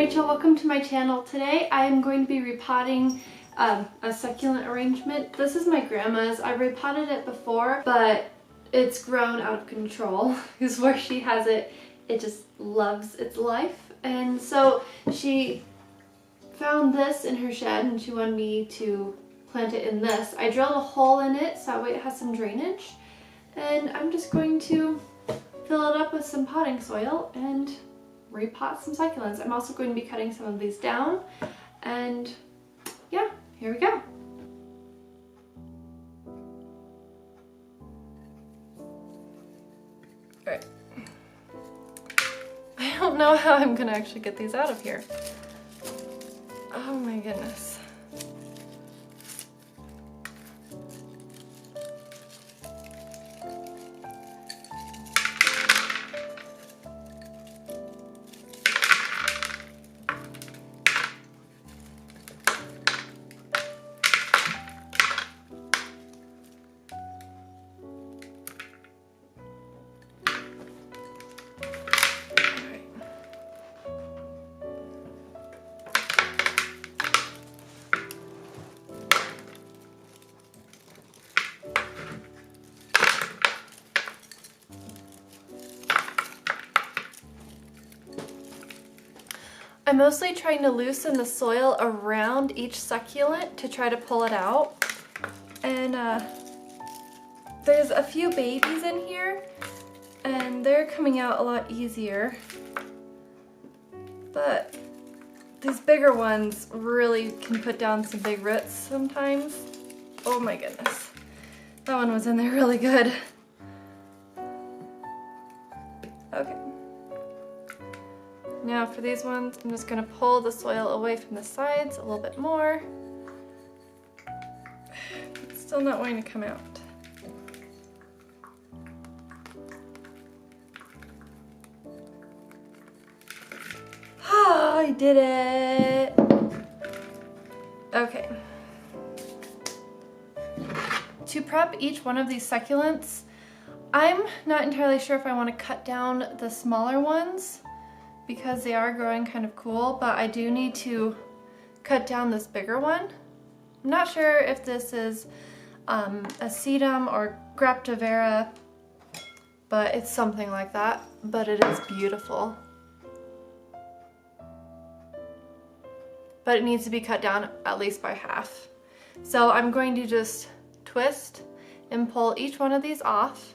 Rachel, welcome to my channel. Today I am going to be repotting a succulent arrangement. This is my grandma's. I repotted it before, but it's grown out of control because where she has it, it just loves its life. And so she found this in her shed and she wanted me to plant it in this. I drilled a hole in it so that way it has some drainage. And I'm just going to fill it up with some potting soil and repot some succulents. I'm also going to be cutting some of these down, and yeah, here we go. Alright. I don't know how I'm gonna actually get these out of here. Oh my goodness. I'm mostly trying to loosen the soil around each succulent to try to pull it out. And there's a few babies in here and they're coming out a lot easier. But these bigger ones really can put down some big roots sometimes. Oh my goodness. That one was in there really good. Okay. Now for these ones, I'm just going to pull the soil away from the sides a little bit more. It's still not wanting to come out. Ah, I did it! Okay. To prep each one of these succulents, I'm not entirely sure if I want to cut down the smaller ones, because they are growing kind of cool, but I do need to cut down this bigger one. I'm not sure if this is a sedum or graptivera, but it's something like that, but it is beautiful. But it needs to be cut down at least by half. So I'm going to just twist and pull each one of these off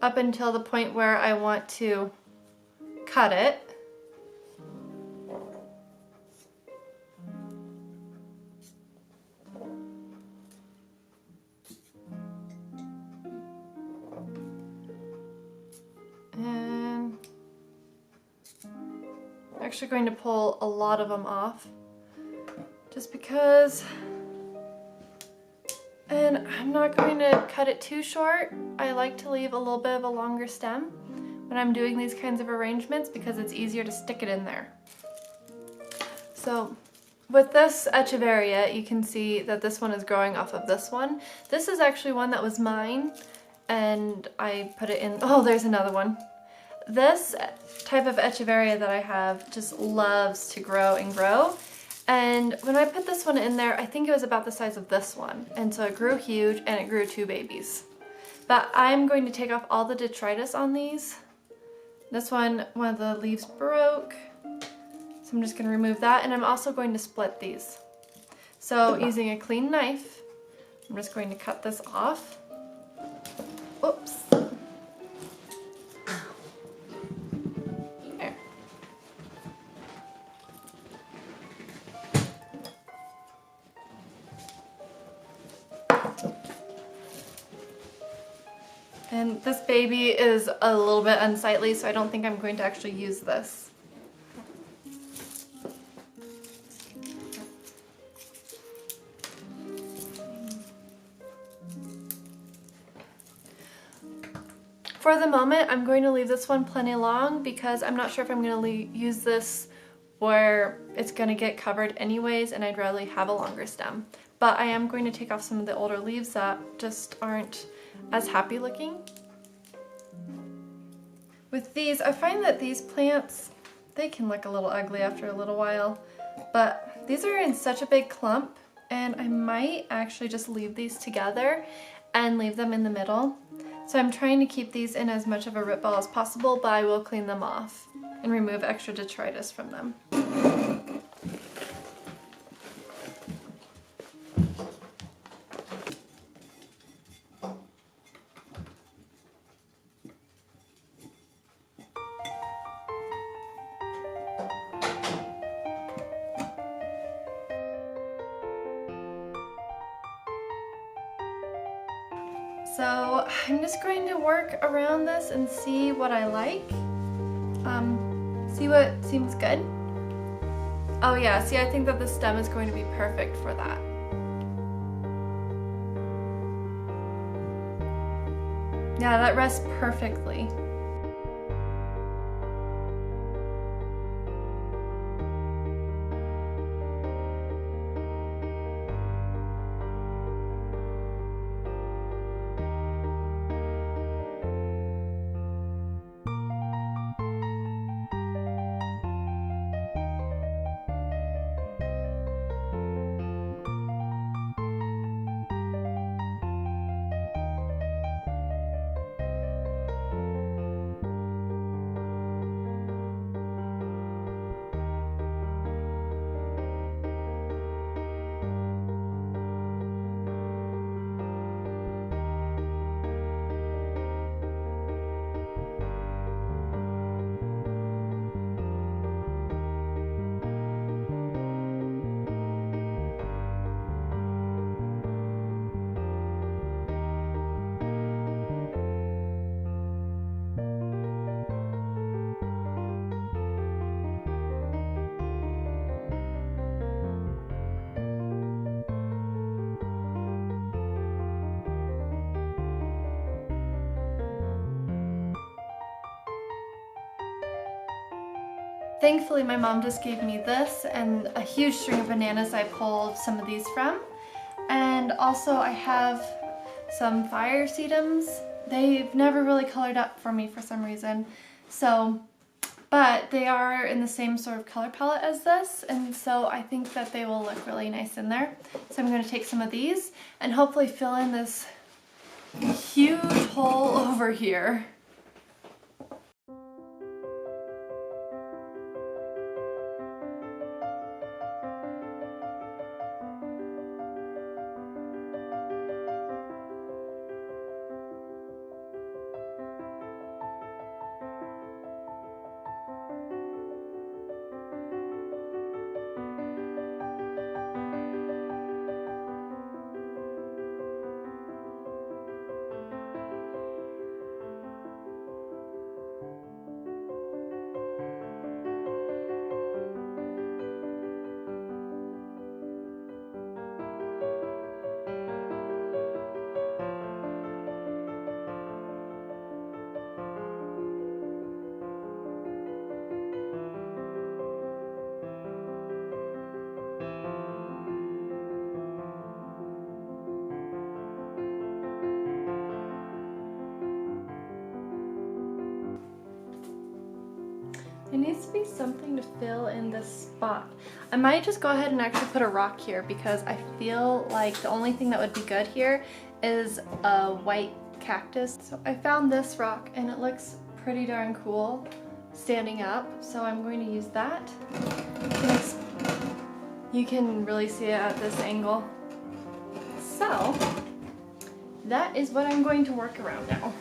up until the point where I want to cut it. And I'm actually going to pull a lot of them off just because. And I'm not going to cut it too short. I like to leave a little bit of a longer stem when I'm doing these kinds of arrangements because it's easier to stick it in there. So with this echeveria, you can see that this one is growing off of this one. This is actually one that was mine and I put it in, oh, there's another one. This type of echeveria that I have just loves to grow and grow. And when I put this one in there, I think it was about the size of this one. And so it grew huge and it grew 2 babies. But I'm going to take off all the detritus on these. This one of the leaves broke. So I'm just going to remove that. And I'm also going to split these. So using a clean knife, I'm just going to cut this off. Oops. And this baby is a little bit unsightly, so I don't think I'm going to actually use this. For the moment, I'm going to leave this one plenty long because I'm not sure if I'm going to use this where it's going to get covered anyways, and I'd rather have a longer stem. But I am going to take off some of the older leaves that just aren't as happy looking. With these, I find that these plants, they can look a little ugly after a little while, but these are in such a big clump, and I might actually just leave these together and leave them in the middle. So I'm trying to keep these in as much of a root ball as possible, but I will clean them off and remove extra detritus from them. So I'm just going to work around this and see what I like. See what seems good. Oh yeah, see, I think that the stem is going to be perfect for that. Yeah, that rests perfectly. Thankfully, my mom just gave me this and a huge string of bananas I pulled some of these from. And also I have some fire sedums. They've never really colored up for me for some reason. So, but they are in the same sort of color palette as this, and so I think that they will look really nice in there. So I'm going to take some of these and hopefully fill in this huge hole over here. There needs to be something to fill in this spot. I might just go ahead and actually put a rock here because I feel like the only thing that would be good here is a white cactus. So I found this rock and it looks pretty darn cool standing up, so I'm going to use that. You can really see it at this angle. So that is what I'm going to work around now.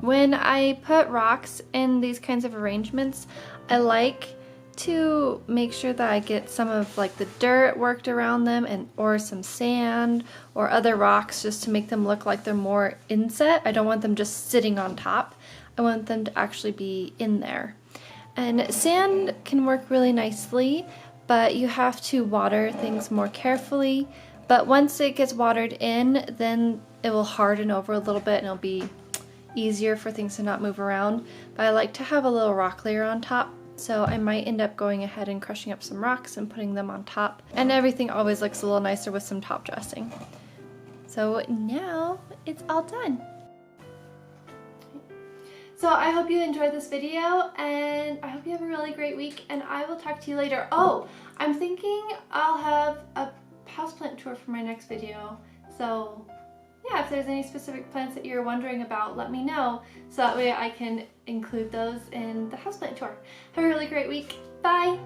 When I put rocks in these kinds of arrangements, I like to make sure that I get some of like the dirt worked around them or some sand or other rocks just to make them look like they're more inset. I don't want them just sitting on top. I want them to actually be in there. And sand can work really nicely, but you have to water things more carefully. But once it gets watered in, then it will harden over a little bit and it'll be easier for things to not move around. But I like to have a little rock layer on top, so I might end up going ahead and crushing up some rocks and putting them on top. And everything always looks a little nicer with some top dressing. So now it's all done. So I hope you enjoyed this video, and I hope you have a really great week, and I will talk to you later. Oh, I'm thinking I'll have a houseplant tour for my next video. So yeah, if there's any specific plants that you're wondering about, let me know, so that way I can include those in the houseplant tour. Have a really great week. Bye!